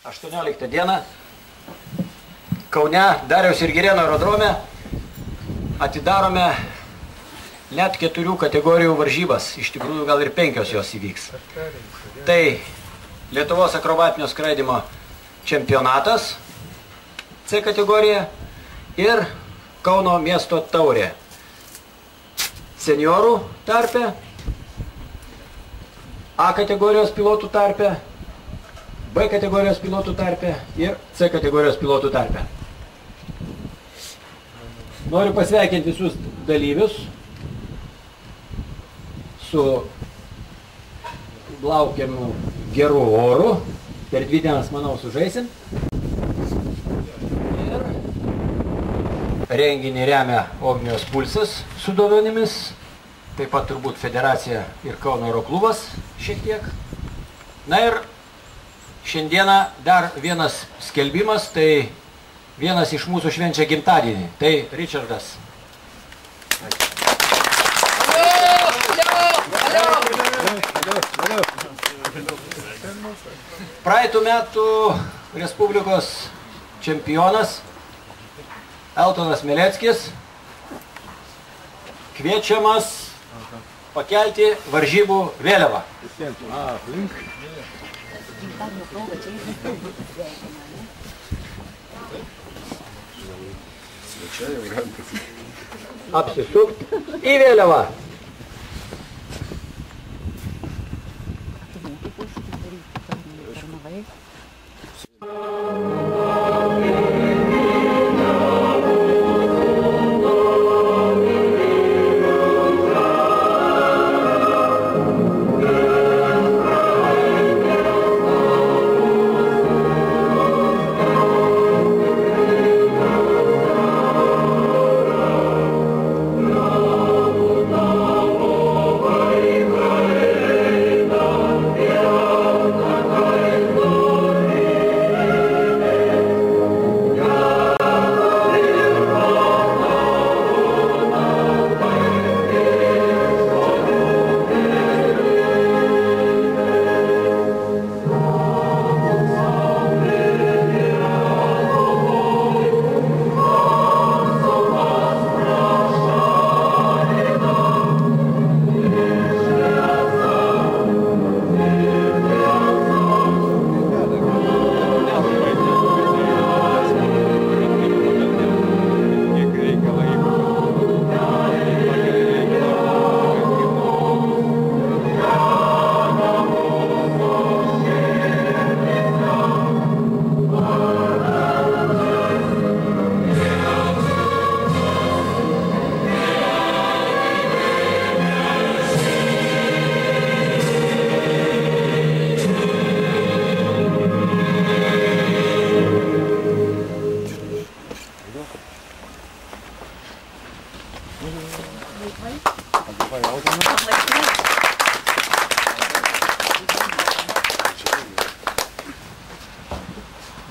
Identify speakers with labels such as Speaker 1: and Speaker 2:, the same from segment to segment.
Speaker 1: 18 dieną Kaune Dariaus ir Girėno aerodrome atidarome net 4 kategorijų varžybas. Iš tikrųjų gal ir 5 jos įvyks. Tai Lietuvos akrobatinio skraidymo čempionatas C kategorija ir Kauno miesto taurė seniorų tarpe, A kategorijos pilotų tarpe, B kategorijos pilotų tarpe ir C kategorijos pilotų tarpe. Noriu pasveikinti visus dalyvius su laukiamu geru oru. Per 2 dienas, manau, sužaisim. Ir renginį remia Ognijos Pulsas su dovanimis. Taip pat turbūt federacija ir Kauno oro klubas šiek tiek. Na ir šiandieną dar vienas skelbimas, tai vienas iš mūsų švenčia gimtadienį. Tai Richardas. Praeitų metų Respublikos čempionas Eltonas Mileckis kviečiamas pakelti varžybų vėliavą. Apsisukti į vėliavą.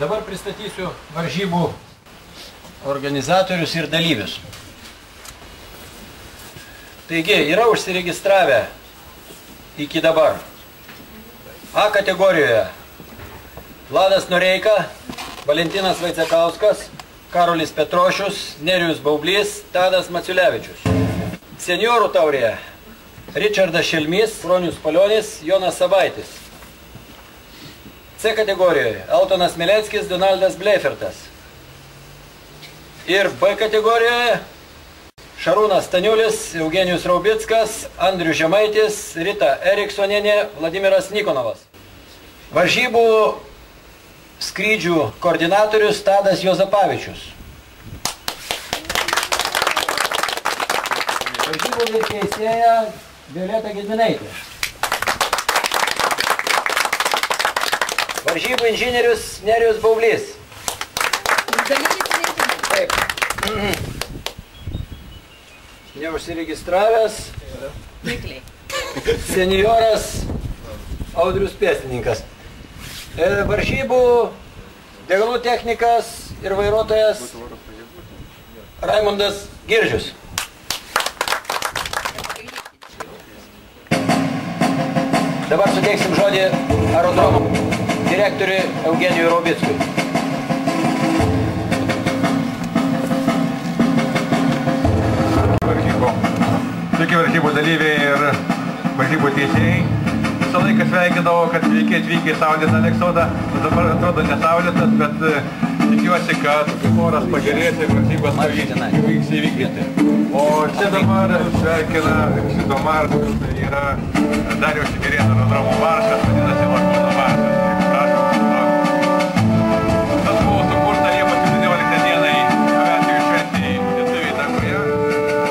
Speaker 1: Dabar pristatysiu varžybų organizatorius ir dalyvius. Taigi, yra užsiregistravę iki dabar A kategorijoje Vladas Noreika, Valentinas Vaicekauskas, Karolis Petrošius, Nerijus Baublys, Tadas Maciulevičius. Seniorų taurėje Richardas Šelmys, Bronius Palionis, Jonas Sabaitis. C kategorijoje Eltonas Mileckis, Donaldas Bleifertas. Ir B kategorijoje Šarūnas Staniulis, Eugenijus Raubickas, Andrius Žemaitis, Rita Eriksonienė, Vladimiras Nikonovas. Varžybų skrydžių koordinatorius Tadas Jozapavičius. Varžybų teisėja Violeta Gedminaitė. Varžybų inžinierius Nerijus Baublys. Taip. Neužsiregistravęs senioras Audrius Pėstininkas. Varžybų degalų technikas ir vairuotojas Raimondas Giržius. Dabar suteiksim žodį aerodromu. direktoriui Eugenijui Raubickui.
Speaker 2: Sveiki varžybų dalyviai ir varžybų teisėjai. Visą laiką sveikindavo, kad sveiki atvykę į saulėtą Aleksodą. Dabar atrodo nesaulėtas, bet tikiuosi, kad oras pagerės ir varžybos pavyks įvykdyti. O čia dabar sveikina šito maršas, tai yra Dariaus Šigerėno aerodromo maršas, vadinasi Lakūno maršas. Tas buvo sukurta Liepos 17 dienai aviacijos šventei lietuviai Danguje. O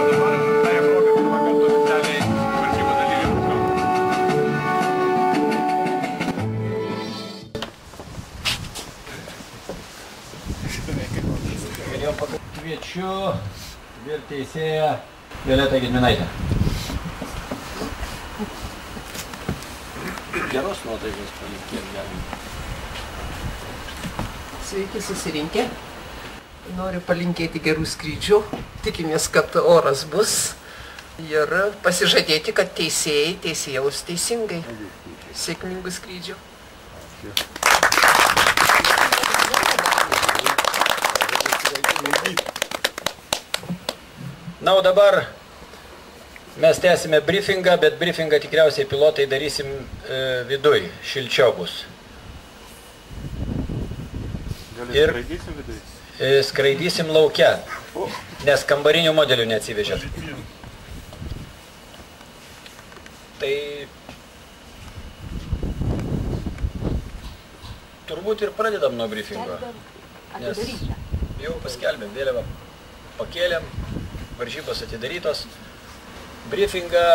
Speaker 2: dabar šitąją progą pirmą kartą oficialiai varžybų dalyviams.
Speaker 1: Kviečiu vyr teisėją Violetą Gedminaitę. Geros nuotaikos palinkėti galime.
Speaker 3: Sveiki susirinkę. Noriu palinkėti gerų skrydžių. Tikimės, kad oras bus. Ir pasižadėti, kad teisėjai teisėjaus teisingai. Sėkmingų skrydžių.
Speaker 1: Na, o dabar mes tęsime briefingą, bet briefingą tikriausiai pilotai darysim viduj, šilčiau bus. Ir skraidysim lauke, nes kambarinių modelių neatsivežėt. Tai turbūt ir pradedam nuo briefingo, nes jau paskelbėm, vėliavą pakėlėm, varžybos atidarytos. Briefingą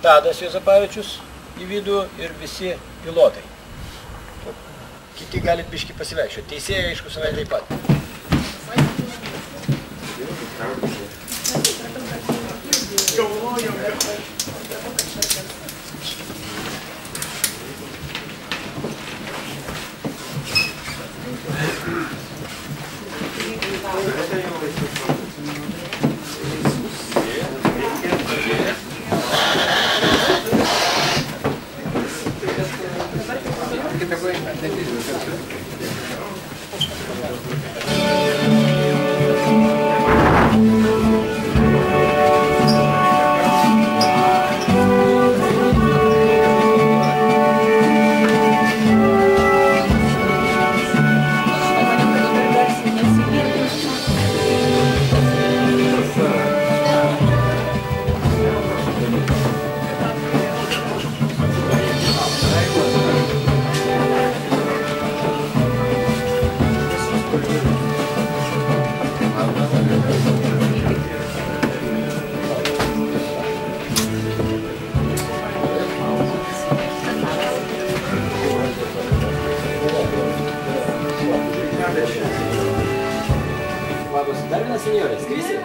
Speaker 1: Tadas Juozapavičius į vidų ir visi pilotai. Kiti galit biškį pasivaikščioti. Teisėjai, aišku, savai taip pat. Labas, dar vienas senjoras, skrisi?